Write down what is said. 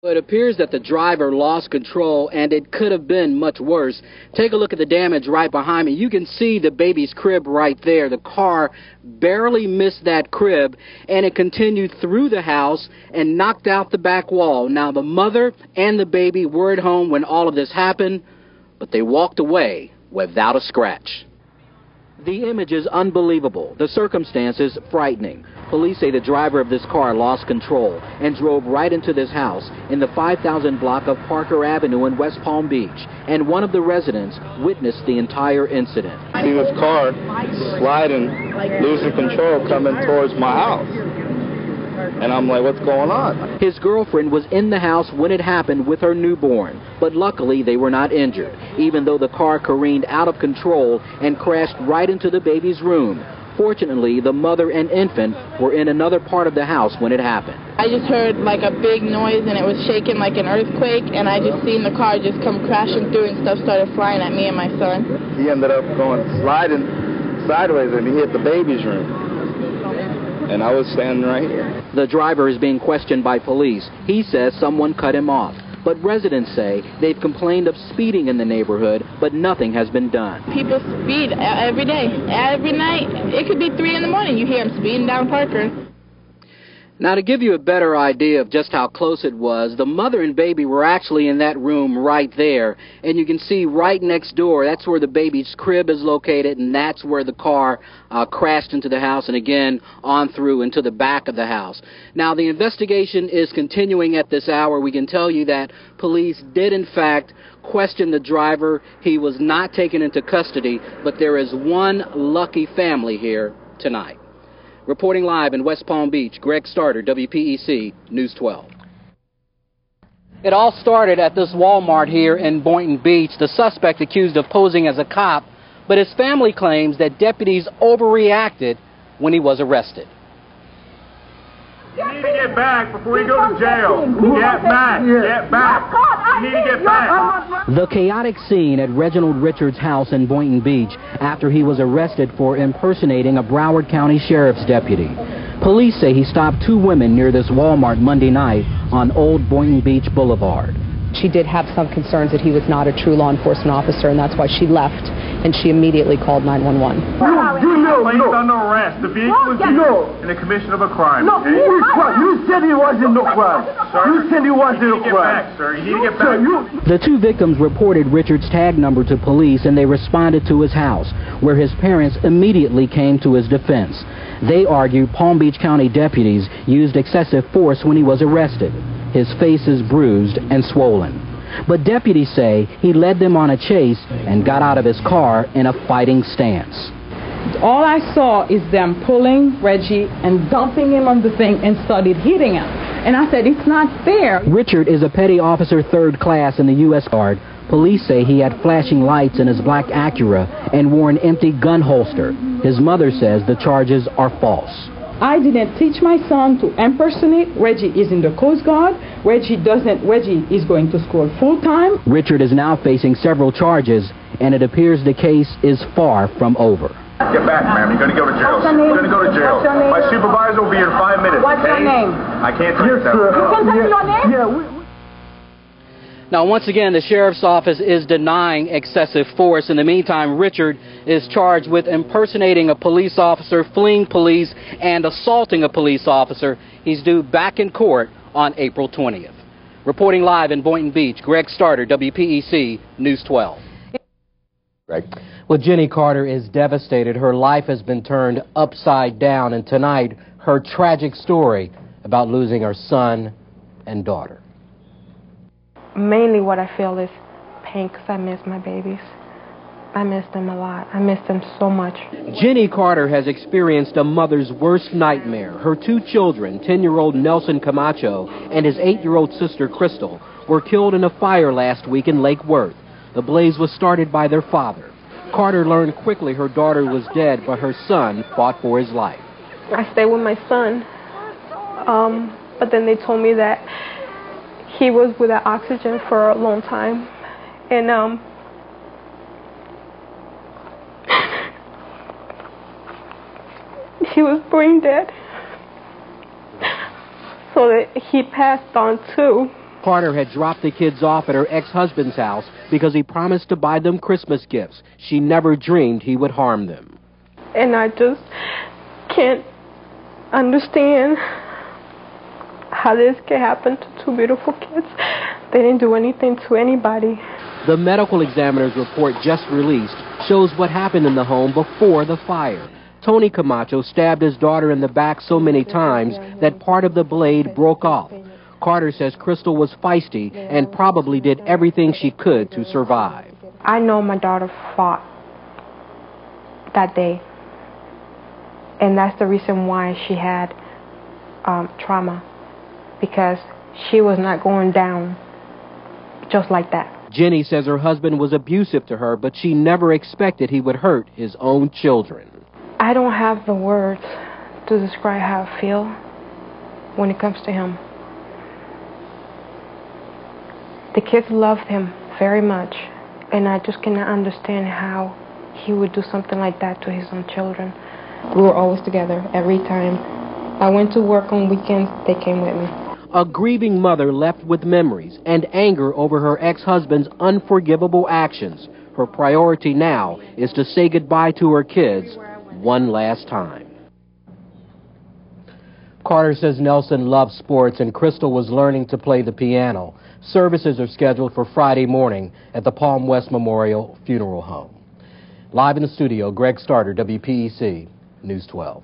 It appears that the driver lost control, and it could have been much worse. Take a look at the damage right behind me. You can see the baby's crib right there. The car barely missed that crib, and it continued through the house and knocked out the back wall. Now, the mother and the baby were at home when all of this happened, but they walked away without a scratch. The image is unbelievable. The circumstances frightening. Police say the driver of this car lost control and drove right into this house in the 5000 block of Parker Avenue in West Palm Beach, and one of the residents witnessed the entire incident. I see this car sliding, losing control, coming towards my house. And I'm like, what's going on? His girlfriend was in the house when it happened with her newborn, but luckily they were not injured, even though the car careened out of control and crashed right into the baby's room. Fortunately, the mother and infant were in another part of the house when it happened. I just heard like a big noise and it was shaking like an earthquake, and I just seen the car just come crashing through and stuff started flying at me and my son. He ended up going sliding sideways and he hit the baby's room. And I was standing right here. The driver is being questioned by police. He says someone cut him off. But residents say they've complained of speeding in the neighborhood, but nothing has been done. People speed every day, every night. It could be 3 in the morning. You hear them speeding down Parker. Now, to give you a better idea of just how close it was, the mother and baby were actually in that room right there. And you can see right next door, that's where the baby's crib is located, and that's where the car crashed into the house and again on through into the back of the house. Now, the investigation is continuing at this hour. We can tell you that police did, in fact, question the driver. He was not taken into custody, but there is one lucky family here tonight. Reporting live in West Palm Beach, Greg Starddard, WPEC News 12. It all started at this Walmart here in Boynton Beach. The suspect accused of posing as a cop, but his family claims that deputies overreacted when he was arrested. You need to get back before you go to jail. Get back. Get back. You need to get back. The chaotic scene at Reginald Richards' house in Boynton Beach after he was arrested for impersonating a Broward County Sheriff's deputy. Police say he stopped 2 women near this Walmart Monday night on Old Boynton Beach Boulevard. She did have some concerns that he was not a true law enforcement officer, and that's why she left, and she immediately called 911. Placed under arrest. The vehicle was used in the commission of a crime. No, okay? You said he wasn't no crime. Sir, you said he wasn't no crime. You need to get back, sir. You need to get back. The 2 victims reported Richard's tag number to police, and they responded to his house, where his parents immediately came to his defense. They argue Palm Beach County deputies used excessive force when he was arrested. His face is bruised and swollen. But deputies say he led them on a chase and got out of his car in a fighting stance. All I saw is them pulling Reggie and dumping him on the thing and started hitting him. And I said, it's not fair. Richard is a petty officer 3rd class in the U.S. Guard. Police say he had flashing lights in his black Acura and wore an empty gun holster. His mother says the charges are false. I didn't teach my son to impersonate. Reggie is in the Coast Guard. Reggie is going to school full-time. Richard is now facing several charges, and it appears the case is far from over. Get back, ma'am. You're going to go to jail. You're going to go to jail. My supervisor will be here in 5 minutes. What's your name? I can't tell you that. You can tell me your name? Yeah. Now, once again, the sheriff's office is denying excessive force. In the meantime, Richard is charged with impersonating a police officer, fleeing police, and assaulting a police officer. He's due back in court on April 20th. Reporting live in Boynton Beach, Greg Starddard, WPEC News 12. Greg. Well, Jenny Carter is devastated. Her life has been turned upside down, and tonight, her tragic story about losing her son and daughter. Mainly what I feel is pain because I miss my babies. I miss them a lot. I miss them so much. Jenny Carter has experienced a mother's worst nightmare. Her 2 children, 10-year-old Nelson Camacho and his 8-year-old sister Crystal, were killed in a fire last week in Lake Worth. The blaze was started by their father. Carter learned quickly her daughter was dead, but her son fought for his life. I stayed with my son, but then they told me that he was without oxygen for a long time, and he was brain dead, so that he passed on too. Carter had dropped the kids off at her ex-husband's house because he promised to buy them Christmas gifts. She never dreamed he would harm them. And I just can't understand how this could happen to two beautiful kids. They didn't do anything to anybody. The medical examiner's report just released shows what happened in the home before the fire. Tony Camacho stabbed his daughter in the back so many times that part of the blade broke off. Carter says Crystal was feisty and probably did everything she could to survive. I know my daughter fought that day, and that's the reason why she had trauma, because she was not going down just like that. Jenny says her husband was abusive to her, but she never expected he would hurt his own children. I don't have the words to describe how I feel when it comes to him. The kids loved him very much, and I just cannot understand how he would do something like that to his own children. We were always together every time. I went to work on weekends, they came with me. A grieving mother left with memories and anger over her ex-husband's unforgivable actions. Her priority now is to say goodbye to her kids one last time. Carter says Nelson loves sports and Crystal was learning to play the piano. Services are scheduled for Friday morning at the Palm West Memorial Funeral Home. Live in the studio, Greg Starddard, WPEC News 12.